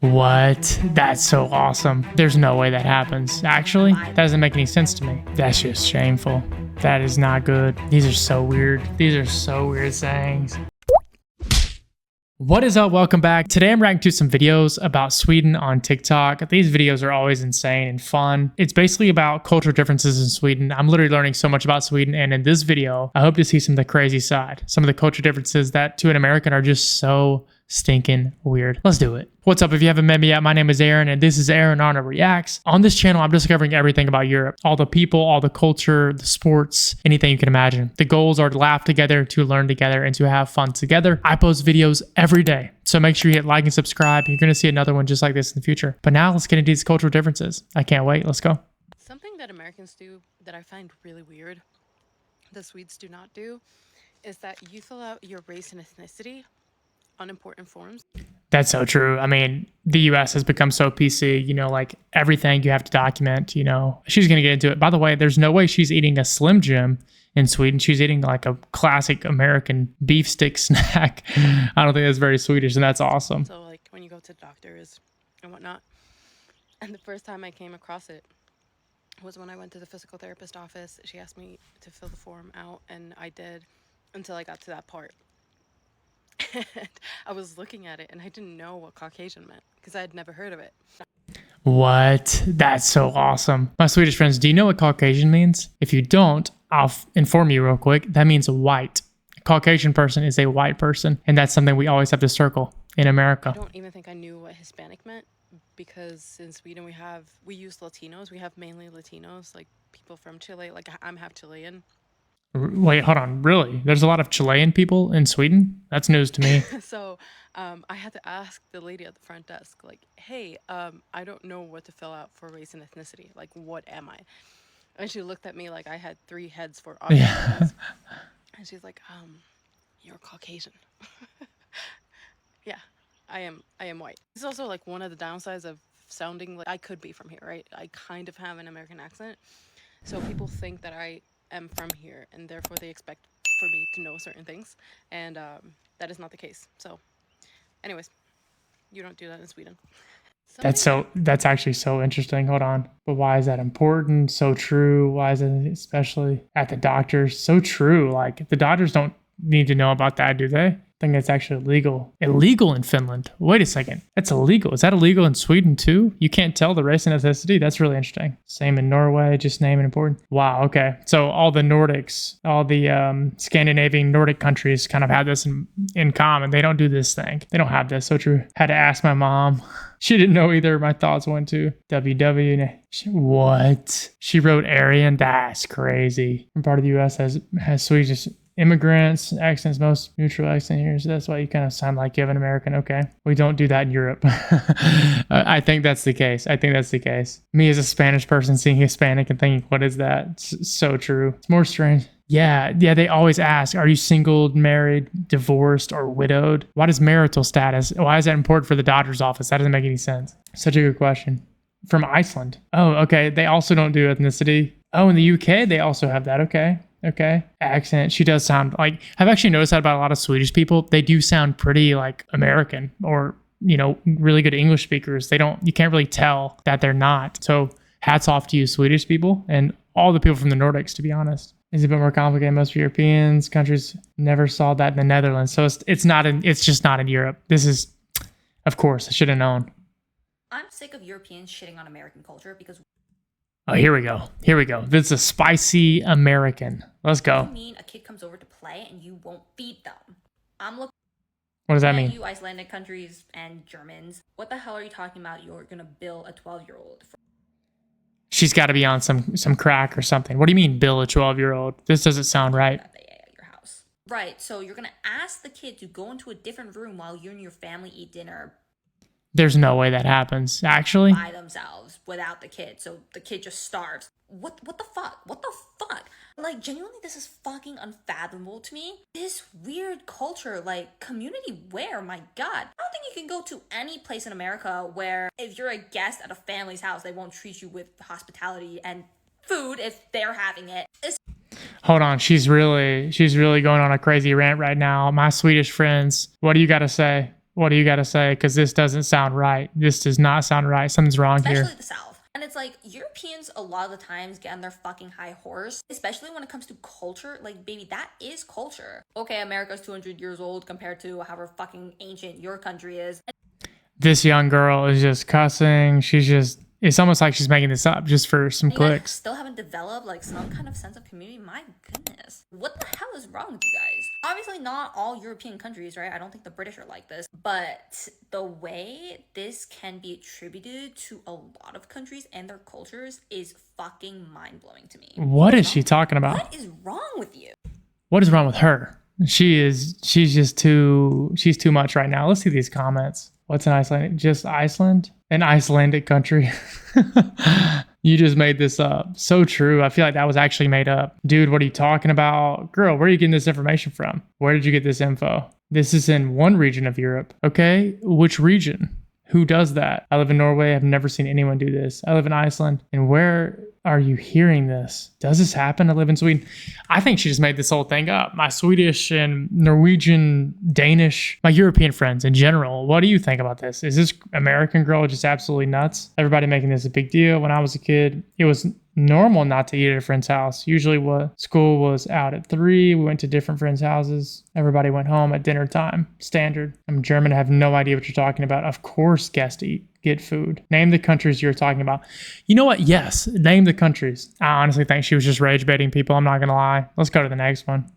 What? That's so awesome. There's no way that happens. Actually, that doesn't make any sense to me. That's just shameful. That is not good. These are so weird. These are so weird sayings. What is up? Welcome back. Today I'm reacting to some videos about Sweden on TikTok. These videos are always insane and fun. It's basically about cultural differences in Sweden. I'm literally learning so much about Sweden, and in this video, I hope to see some of the crazy side. Some of the cultural differences that to an American are just so stinking weird. Let's do it. What's up? If you haven't met me yet, my name is Aaron, and this is Aaron Arnold Reacts. On this channel, I'm discovering everything about Europe. All the people, all the culture, the sports, anything you can imagine. The goals are to laugh together, to learn together, and to have fun together. I post videos every day, so make sure you hit like and subscribe. You're going to see another one just like this in the future. But now let's get into these cultural differences. I can't wait. Let's go. Something that Americans do that I find really weird, the Swedes do not do, is that you fill out your race and ethnicity on important forms. That's so true. I mean, the US has become so PC, you know, like everything you have to document, you know. She's going to get into it. By the way, there's no way she's eating a Slim Jim in Sweden. She's eating like a classic American beef stick snack. I don't think that's very Swedish, and that's awesome. So like when you go to doctors and whatnot, and the first time I came across it was when I went to the physical therapist office. She asked me to fill the form out, and I did until I got to that part. And I was looking at it and I didn't know what Caucasian meant because I had never heard of it. What? That's so awesome. My Swedish friends, do you know what Caucasian means? If you don't, I'll inform you real quick. That means white. A Caucasian person is a white person, and that's something we always have to circle in America. I don't even think I knew what Hispanic meant because in Sweden we use Latinos. We have mainly Latinos, like people from Chile. Like I'm half Chilean. Wait, hold on. Really? There's a lot of Chilean people in Sweden? That's news to me. So I had to ask the lady at the front desk, like, hey, I don't know what to fill out for race and ethnicity. Like, what am I? And she looked at me like I had 3 heads for options. Yeah. And she's like, you're Caucasian. Yeah, I am white. It's also like one of the downsides of sounding like I could be from here, right? I kind of have an American accent. So people think that I am from here, and therefore they expect for me to know certain things, and that is not the case. So anyways, you don't do that in Sweden. That's actually so interesting. Hold on. But why is that important? So true. Why is it especially at the doctors? So true. Like the doctors don't need to know about that, do they? I think it's actually illegal. Illegal in Finland. Wait a second. That's illegal. Is that illegal in Sweden too? You can't tell the race and ethnicity? That's really interesting. Same in Norway, just name it important. Wow, okay. So all the Nordics, all the Scandinavian Nordic countries kind of have this in common. They don't do this thing. They don't have this. So true. Had to ask my mom. She didn't know either. My thoughts went to WW. What? She wrote Aryan? That's crazy. Part of the U.S. has Swedish immigrants, accents, most neutral accent here. So that's why you kind of sound like you have an American. Okay. We don't do that in Europe. I think that's the case. I think that's the case. Me as a Spanish person seeing Hispanic and thinking, what is that? It's so true. It's more strange. Yeah. They always ask, are you single, married, divorced, or widowed? What is marital status? Why is that important for the doctor's office? That doesn't make any sense. Such a good question. From Iceland. Oh, okay. They also don't do ethnicity. Oh, in the UK, they also have that. Okay. Accent. She does sound like, I've actually noticed that about a lot of Swedish people. They do sound pretty like American or, you know, really good English speakers. You can't really tell that they're not. So hats off to you Swedish people and all the people from the Nordics, to be honest. It's a bit more complicated. Most Europeans countries never saw that in the Netherlands. So it's just not in Europe. This is, of course, I should have known. I'm sick of Europeans shitting on American culture because... Oh, here we go. This is a spicy American. Let's go. What do you mean a kid comes over to play and you won't feed them? I'm looking... What does that mean? You Icelandic countries and Germans. What the hell are you talking about? You're gonna bill a 12-year-old for... She's got to be on some crack or something. What do you mean bill a 12-year-old? This doesn't sound right. At your house. Right, so you're gonna ask the kid to go into a different room while you and your family eat dinner... There's no way that happens, actually. By themselves without the kid, so the kid just starves. What the fuck? What the fuck? Like, genuinely, this is fucking unfathomable to me. This weird culture, like, community wear, my god. I don't think you can go to any place in America where if you're a guest at a family's house, they won't treat you with hospitality and food if they're having it. Hold on, she's really going on a crazy rant right now. My Swedish friends, what do you got to say? What do you got to say? Because this doesn't sound right. This does not sound right. Something's wrong here. Especially the South. And it's like, Europeans a lot of the times get on their fucking high horse, especially when it comes to culture. Like, baby, that is culture. Okay, America's 200 years old compared to however fucking ancient your country is. This young girl is just cussing. It's almost like she's making this up just for some clicks. Still haven't developed like some kind of sense of community. My goodness. What the hell is wrong with you guys? Obviously not all European countries, right? I don't think the British are like this. But the way this can be attributed to a lot of countries and their cultures is fucking mind-blowing to me. What is she talking about? What is wrong with you? What is wrong with her? She's too much right now. Let's see these comments. What's an Iceland? Just Iceland? An Icelandic country. You just made this up. So true. I feel like that was actually made up. Dude, what are you talking about? Girl, where are you getting this information from? Where did you get this info? This is in one region of Europe. Okay, which region? Who does that? I live in Norway. I've never seen anyone do this. I live in Iceland. And where are you hearing this? Does this happen? I live in Sweden. I think she just made this whole thing up. My Swedish and Norwegian, Danish, my European friends in general. What do you think about this? Is this American girl just absolutely nuts? Everybody making this a big deal. When I was a kid, it was normal not to eat at a friend's house. Usually school was out at 3. We went to different friends' houses. Everybody went home at dinner time. Standard. I'm German. I have no idea what you're talking about. Of course, guests get food. Name the countries you're talking about. You know what? Yes. Name the countries. I honestly think she was just rage baiting people. I'm not going to lie. Let's go to the next one.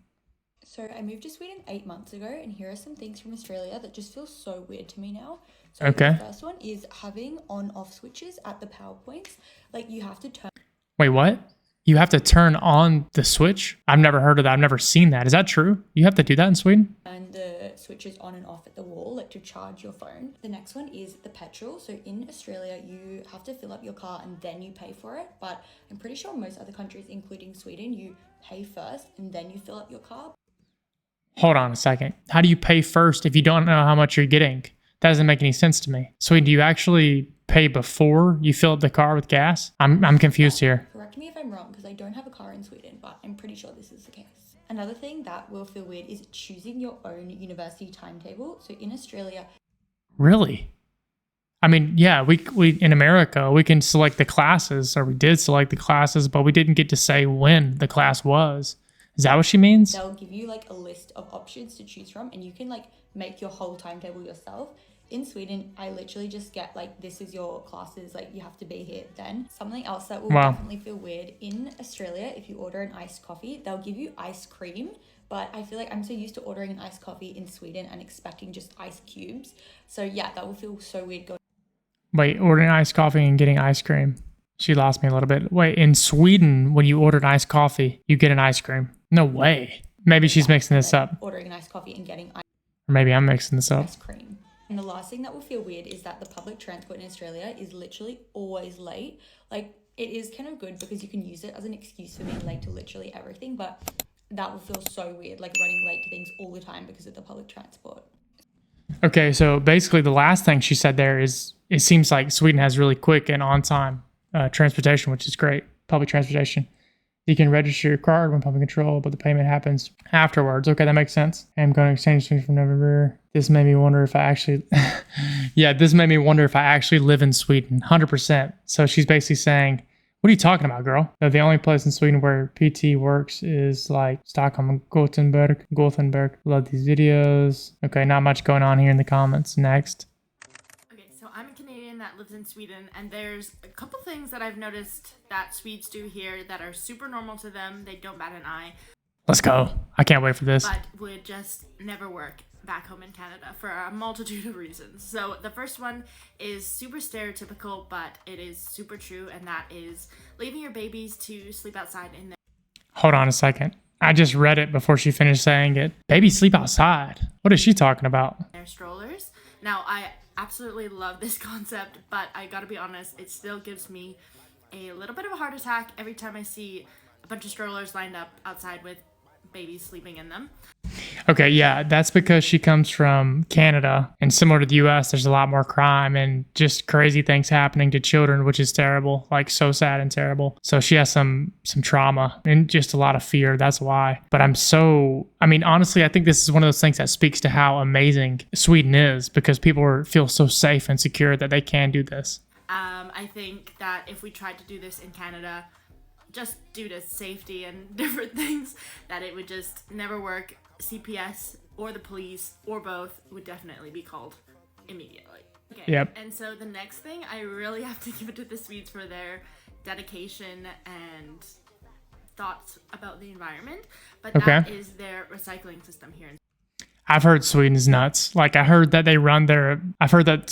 So I moved to Sweden 8 months ago, and here are some things from Australia that just feel so weird to me now. So Okay. The first one is having on-off switches at the power points. Like, you have to turn... Wait, what? You have to turn on the switch? I've never heard of that. I've never seen that. Is that true? You have to do that in Sweden? And the switches on and off at the wall, like to charge your phone. The next one is the petrol. So in Australia, you have to fill up your car and then you pay for it. But I'm pretty sure most other countries, including Sweden, you pay first and then you fill up your car. Hold on a second. How do you pay first if you don't know how much you're getting? That doesn't make any sense to me. Sweden, do you actually pay before you fill up the car with gas? I'm confused here. Correct me if I'm wrong, because I don't have a car in Sweden, but I'm pretty sure this is the case. Another thing that will feel weird is choosing your own university timetable. So in Australia... Really? I mean, yeah, we in America, we can select the classes, or we did select the classes, but we didn't get to say when the class was. Is that what she means? They'll give you like a list of options to choose from, and you can like make your whole timetable yourself. In Sweden, I literally just get like, this is your classes, like you have to be here then. Something else that will definitely feel weird in Australia, if you order an iced coffee, they'll give you ice cream. But I feel like I'm so used to ordering an iced coffee in Sweden and expecting just ice cubes. So yeah, that will feel so weird going. Wait, ordering iced coffee and getting ice cream. She lost me a little bit. Wait, in Sweden, when you order an iced coffee, you get an ice cream. No way. Maybe she's mixing this up. Ordering an iced coffee and getting Or maybe I'm mixing this up. ice cream. And the last thing that will feel weird is that the public transport in Australia is literally always late. Like, it is kind of good because you can use it as an excuse for being late to literally everything, but that will feel so weird, like running late to things all the time because of the public transport. Okay, so basically the last thing she said there is, it seems like Sweden has really quick and on-time transportation, which is great. Public transportation. You can register your card when pumping control, but the payment happens afterwards. Okay, that makes sense. I'm going to exchange things from November. This made me wonder if I actually... this made me wonder if I actually live in Sweden. 100%. So she's basically saying, what are you talking about, girl? The only place in Sweden where PT works is like Stockholm and Gothenburg. Love these videos. Okay, not much going on here in the comments. Next. So I'm a Canadian that lives in Sweden, and there's a couple things that I've noticed that Swedes do here that are super normal to them. They don't bat an eye. Let's go. I can't wait for this. But would just never work back home in Canada for a multitude of reasons. So the first one is super stereotypical, but it is super true, and that is leaving your babies to sleep outside in their... Hold on a second. I just read it before she finished saying it. Babies sleep outside. What is she talking about? Their strollers. Now, I absolutely love this concept, but I gotta be honest, it still gives me a little bit of a heart attack every time I see a bunch of strollers lined up outside with babies sleeping in them. Okay, yeah, that's because she comes from Canada, and similar to the US, there's a lot more crime and just crazy things happening to children, which is terrible, like so sad and terrible. So she has some trauma and just a lot of fear. That's why. But honestly, I think this is one of those things that speaks to how amazing Sweden is, because people feel so safe and secure that they can do this. I think that if we tried to do this in Canada, just due to safety and different things, that it would just never work. CPS or the police or both would definitely be called immediately. Okay. Yep. And so the next thing, I really have to give it to the Swedes for their dedication and thoughts about the environment, but that is their recycling system here. I've heard Sweden's nuts. Like I've heard that the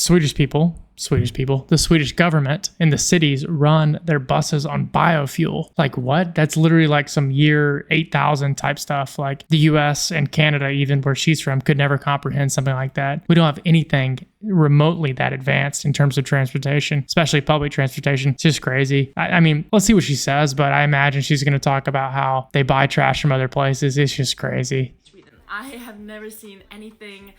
Swedish government in the cities run their buses on biofuel. Like what? That's literally like some year 8000 type stuff. Like the US and Canada, even where she's from, could never comprehend something like that. We don't have anything remotely that advanced in terms of transportation, especially public transportation. It's just crazy. I mean, let's see what she says, but I imagine she's going to talk about how they buy trash from other places. It's just crazy. I have never seen anything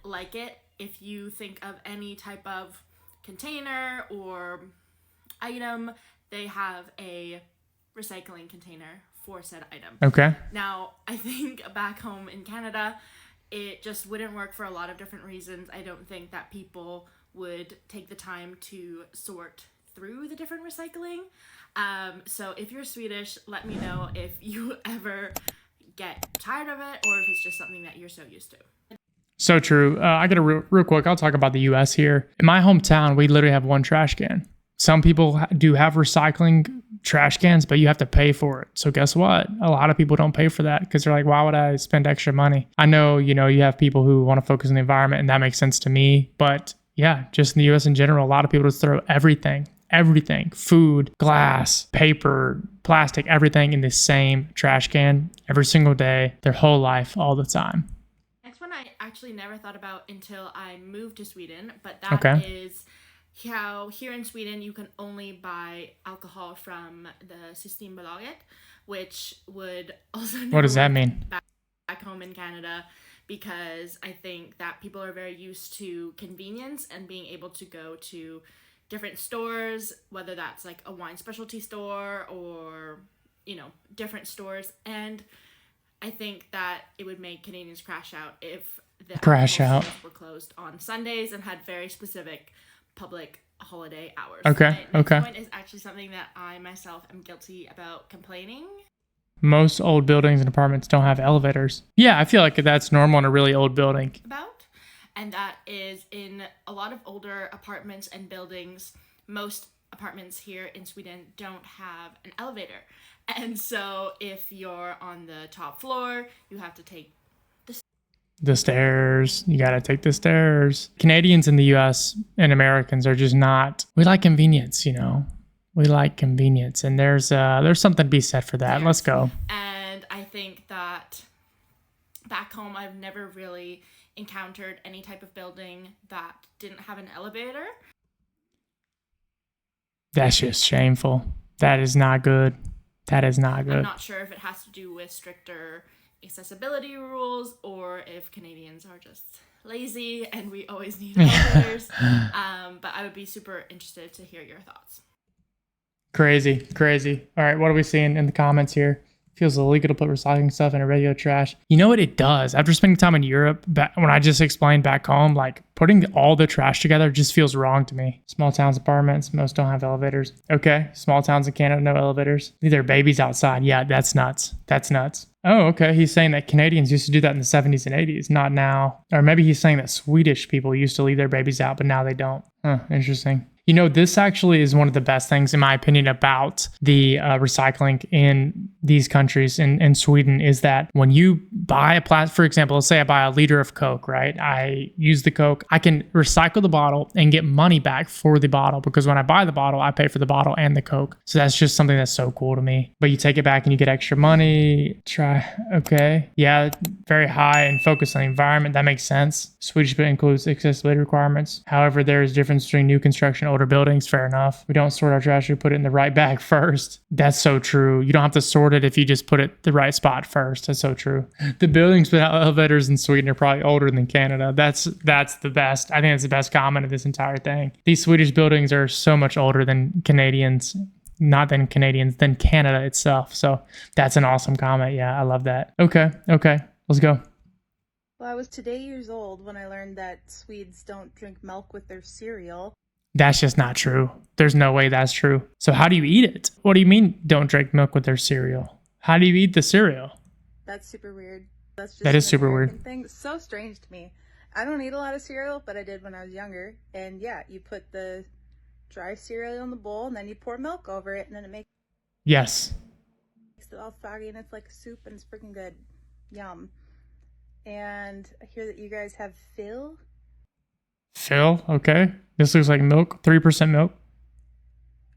like it. If you think of any type of container or item, they have a recycling container for said item. Okay. Now, I think back home in Canada, it just wouldn't work for a lot of different reasons. I don't think that people would take the time to sort through the different recycling. So if you're Swedish, let me know if you ever get tired of it or if it's just something that you're so used to. So true. I got to real quick. I'll talk about the US here. In my hometown, we literally have one trash can. Some people do have recycling trash cans, but you have to pay for it. So guess what? A lot of people don't pay for that because they're like, why would I spend extra money? I know, you have people who want to focus on the environment, and that makes sense to me. But yeah, just in the US in general, a lot of people just throw everything, food, glass, paper, plastic, everything in the same trash can every single day, their whole life, all the time. Next one I actually never thought about until I moved to Sweden, but that is how here in Sweden you can only buy alcohol from the Systembolaget, which would also What does that mean? Back home in Canada, because I think that people are very used to convenience and being able to go to different stores, whether that's like a wine specialty store or, different stores. And I think that it would make Canadians crash out if the stores were closed on Sundays and had very specific public holiday hours. Okay. Next point is actually something that I myself am guilty about complaining. Most old buildings and apartments don't have elevators. Yeah, I feel like that's normal in a really old building. And that is in a lot of older apartments and buildings, most apartments here in Sweden don't have an elevator. And so if you're on the top floor, you have to take the stairs. You got to take the stairs. Canadians in the US and Americans are just not, we like convenience, We like convenience. And there's something to be said for that. Let's go. And I think that back home, I've never really encountered any type of building that didn't have an elevator. That's just shameful. That is not good. I'm not sure if it has to do with stricter accessibility rules or if Canadians are just lazy and we always need elevators. But I would be super interested to hear your thoughts. Crazy. All right, what are we seeing in the comments here? Feels illegal to put recycling stuff in a regular trash. You know what it does? After spending time in Europe, when I just explained back home, like putting all the trash together just feels wrong to me. Small towns apartments, most don't have elevators. Okay, small towns in Canada, no elevators. Leave their babies outside. Yeah, that's nuts. Oh, okay. He's saying that Canadians used to do that in the 70s and 80s, not now. Or maybe he's saying that Swedish people used to leave their babies out, but now they don't. Interesting. This actually is one of the best things, in my opinion, about the recycling in these countries, in Sweden, is that when you buy for example, let's say I buy a liter of Coke, right? I use the Coke. I can recycle the bottle and get money back for the bottle because when I buy the bottle, I pay for the bottle and the Coke. So that's just something that's so cool to me. But you take it back and you get extra money. Okay. Yeah, very high and focus on the environment. That makes sense. Swedish bill includes accessibility requirements. However, there is difference between new construction, older buildings. Fair enough. We don't sort our trash. We put it in the right bag first. That's so true. You don't have to sort it if you just put it the right spot first. That's so true. The buildings without elevators in Sweden are probably older than Canada. That's the best. I think that's the best comment of this entire thing. These Swedish buildings are so much older than Canadians. Not than Canadians, than Canada itself. So that's an awesome comment. Yeah, I love that. Okay, let's go. Well, I was today years old when I learned that Swedes don't drink milk with their cereal. That's just not true. There's no way that's true. So how do you eat it? What do you mean don't drink milk with their cereal? How do you eat the cereal? That's super weird. That's just That is an super American weird. thing. So strange to me. I don't eat a lot of cereal, but I did when I was younger. And yeah, you put the dry cereal in the bowl and then you pour milk over it and then it makes Yes. it all soggy and it's like soup and it's freaking good. Yum. And I hear that you guys have Phil. Phil, okay. This looks like milk, 3% milk.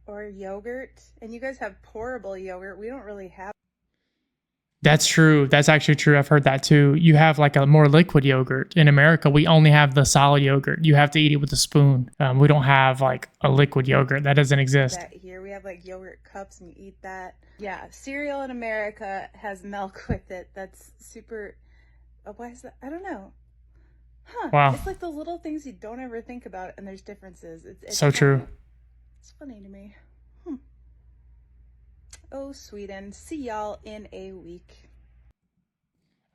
Or yogurt. And you guys have pourable yogurt. We don't really have. That's true. That's actually true. I've heard that too. You have like a more liquid yogurt. In America, we only have the solid yogurt. You have to eat it with a spoon. We don't have like a liquid yogurt. That doesn't exist. That here we have like yogurt cups and you eat that. Yeah, cereal in America has milk with it. That's super. Why is that? I don't know. Huh. Wow. It's like the little things you don't ever think about, and there's differences. It's So funny. true. It's funny to me. Oh, Sweden. See y'all in a week.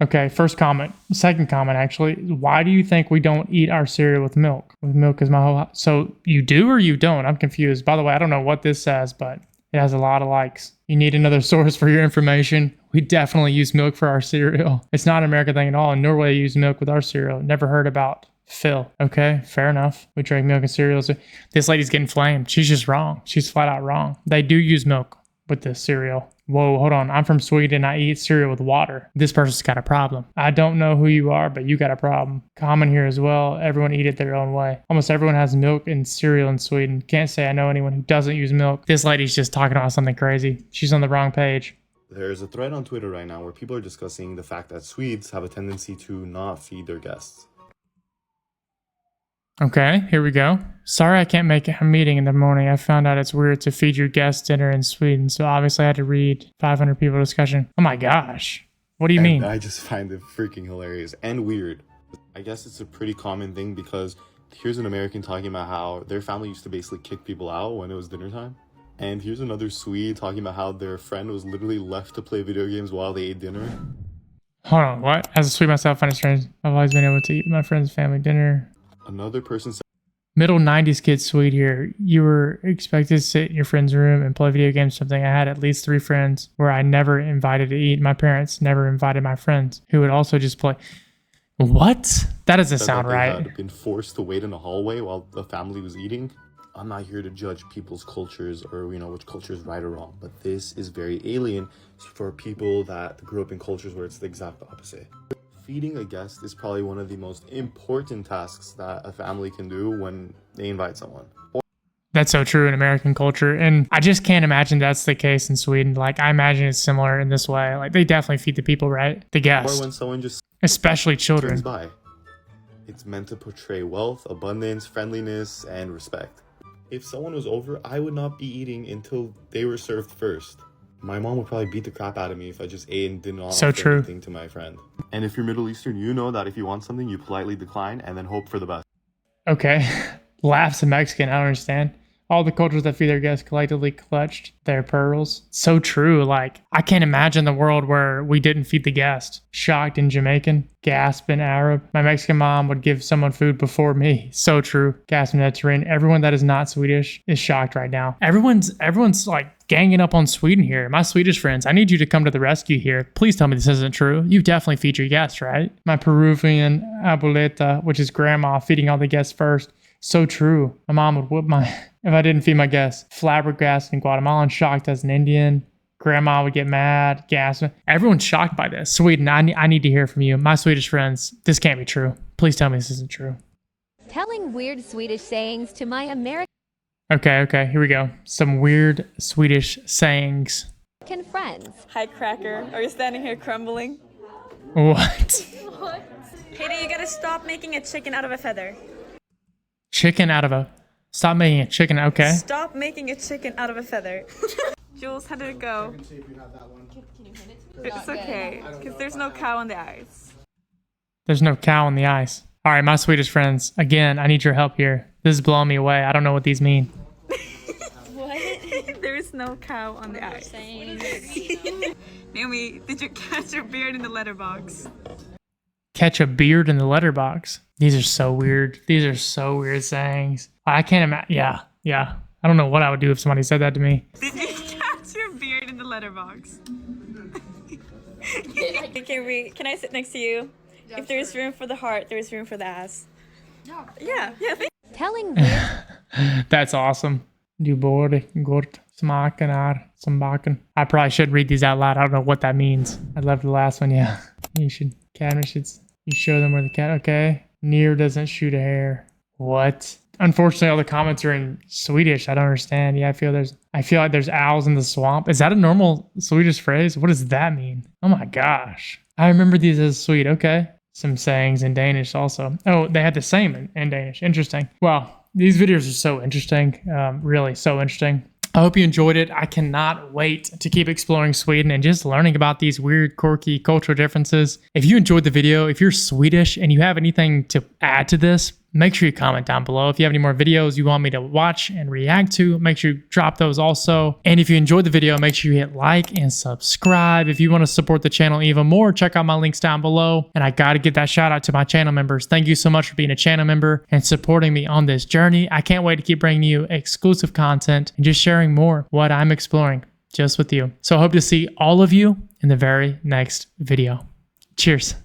Okay, first comment. Second comment, actually. Why do you think we don't eat our cereal with milk? With milk is my whole... So you do or you don't? I'm confused. By the way, I don't know what this says, but it has a lot of likes. You need another source for your information. We definitely use milk for our cereal. It's not an American thing at all. In Norway, use milk with our cereal. Never heard about Phil. Okay, fair enough. We drink milk and cereals. This lady's getting flamed. She's just wrong. She's flat out wrong. They do use milk with the cereal. Whoa, hold on. I'm from Sweden. I eat cereal with water. This person's got a problem. I don't know who you are, but you got a problem. Common here as well. Everyone eat it their own way. Almost everyone has milk and cereal in Sweden. Can't say I know anyone who doesn't use milk. This lady's just talking about something crazy. She's on the wrong page. There's a thread on Twitter right now where people are discussing the fact that Swedes have a tendency to not feed their guests. Okay, here we go. Sorry I can't make a meeting in the morning. I found out it's weird to feed your guests dinner in Sweden, so obviously I had to read 500 people discussion. Oh my gosh. What do you mean? I just find it freaking hilarious and weird. I guess it's a pretty common thing because here's an American talking about how their family used to basically kick people out when it was dinner time. And here's another Swede talking about how their friend was literally left to play video games while they ate dinner. Hold on, what? As a Swede myself, I understand. I've always been able to eat my friend's family dinner. Another person said, Middle 90s kid Swede here. You were expected to sit in your friend's room and play video games or something. I had at least 3 friends where I never invited to eat. My parents never invited my friends who would also just play. What? That doesn't sound right. Had been forced to wait in a hallway while the family was eating. I'm not here to judge people's cultures or, which culture is right or wrong, but this is very alien for people that grew up in cultures where it's the exact opposite. Feeding a guest is probably one of the most important tasks that a family can do when they invite someone. That's so true in American culture. And I just can't imagine that's the case in Sweden. Like, I imagine it's similar in this way. Like, they definitely feed the people, right? The guests. Or when someone just especially children. turns by. It's meant to portray wealth, abundance, friendliness, and respect. If someone was over, I would not be eating until they were served first. My mom would probably beat the crap out of me if I just ate and did not offer anything to my friend. And if you're Middle Eastern, you know that if you want something, you politely decline and then hope for the best. Okay. Laughs in Mexican. I don't understand. All the cultures that feed their guests collectively clutched their pearls. So true. Like, I can't imagine the world where we didn't feed the guest. Shocked in Jamaican. Gasp in Arab. My Mexican mom would give someone food before me. So true. Gasp in Mediterranean. Everyone that is not Swedish is shocked right now. Everyone's like ganging up on Sweden here. My Swedish friends, I need you to come to the rescue here. Please tell me this isn't true. You definitely feed your guests, right? My Peruvian abuelita, which is grandma, feeding all the guests first. So true. My mom would whoop if I didn't feed my guests. Flabbergasted in Guatemalan, shocked as an Indian. Grandma would get mad, gasp. Everyone's shocked by this. Sweden, I need to hear from you. My Swedish friends, this can't be true. Please tell me this isn't true. Telling weird Swedish sayings to my American Okay, here we go. Some weird Swedish sayings. friends. Hi, Cracker. Are you standing here crumbling? What? Katie, you gotta stop making a chicken out of a feather. Stop making a chicken, okay. Stop making a chicken out of a feather. Jules, how did it go? See if you have that one. Can you hand it to me? It's okay, because there's no cow on the ice. There's no cow on the ice. All right, my Swedish friends, again, I need your help here. This is blowing me away. I don't know what these mean. What? There is no cow on the ice. Naomi, did you catch your beard in the letterbox? Catch a beard in the letterbox. These are so weird. These are so weird sayings. I can't imagine. Yeah. I don't know what I would do if somebody said that to me. Did you catch your beard in the letterbox? Can I sit next to you? Yeah, if there's room for the heart, there's room for the ass. Yeah. Telling weird. That's awesome. Du borde gott smaken är som baken. I probably should read these out loud. I don't know what that means. I love the last one. Yeah. You should you show them where the cat. Okay. Near doesn't shoot a hare. What? Unfortunately, all the comments are in Swedish. I don't understand. Yeah, I feel like there's owls in the swamp. Is that a normal Swedish phrase? What does that mean? Oh my gosh. I remember these as Swede. Okay. Some sayings in Danish also. Oh, they had the same in Danish. Interesting. Well, these videos are so interesting. Really so interesting. I hope you enjoyed it. I cannot wait to keep exploring Sweden and just learning about these weird, quirky cultural differences. If you enjoyed the video, if you're Swedish and you have anything to add to this, make sure you comment down below. If you have any more videos you want me to watch and react to, make sure you drop those also. And if you enjoyed the video, make sure you hit like and subscribe. If you want to support the channel even more, check out my links down below. And I got to give that shout out to my channel members. Thank you so much for being a channel member and supporting me on this journey. I can't wait to keep bringing you exclusive content and just sharing more what I'm exploring just with you. So I hope to see all of you in the very next video. Cheers.